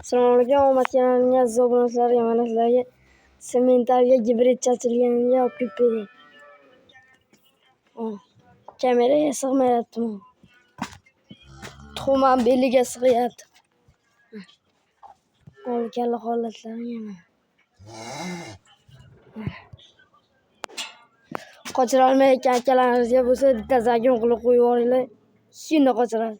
Assalomu alaykum. Omad kanaliga aziz obunachilarga, mana sizlarga sementarga gibrid chachilganiga olib kelib bering. Kameraga sig'mayapti. Tuxum ham beliga sig'yapti. Kalla holatlari mana. Qochira olmayotgan akalaringizga bo'lsa, bitta zagon qilib qo'yib yuboringlar. Shuni qochiradi.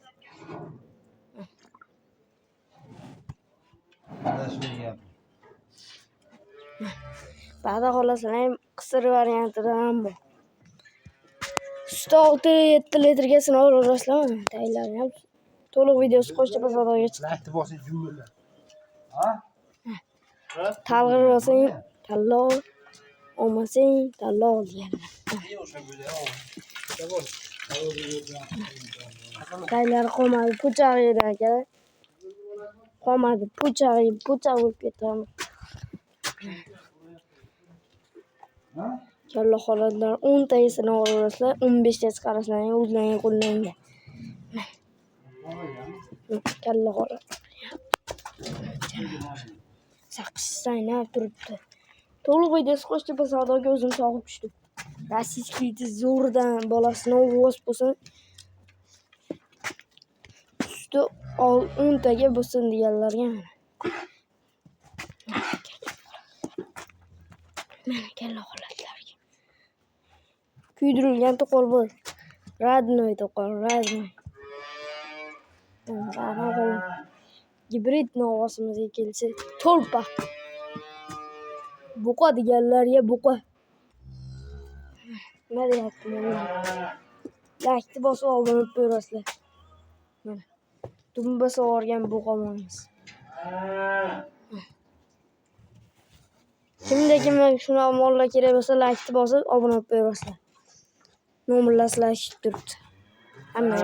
Ba'da xolaslar ham qisir variantida ham bor. Sutda 6-7 litrga sinov urasizlar. Tayyorlar ham. To'liq videosi qo'shcha bozorga chiqdi. Talg'ir olsang, tanlov, olmasang, tanlov deganlar. Taylar qolmadi, puchaq edi aka. Qolmadi, puchaq bo'lib ketadi. Kalla holatlar 10 tagisini urasizlar, 15 ta chiqarasizlar, o'zlaring qo'llaringga. Kalla holat. Saqichsayna turibdi. To'liq videosi qo'shdi savdoga o'zim sog'ib tushdim. Rossiyskiy zo'rdan bolasini o'voz bo'lsin. Suti 10 taga bo'lsin deganlarga mana. Mana kalla holatlarga. Kuydirilgan to'qol bo'l. Radnoy to'qol, radnoy. Gibrid novosimizga kelsa, to'lpa. Buqa deganlarga buqa. Nima deyapti mana? Laykni bosib obuna ko'rasizlar. Mana. Dumba sog'organ buqamonimiz. Kimda shunaqa mollar kerak bo'lsa, laykni bosib obuna ko'rasizlar. Nomerlar sizlar turibdi. Hamma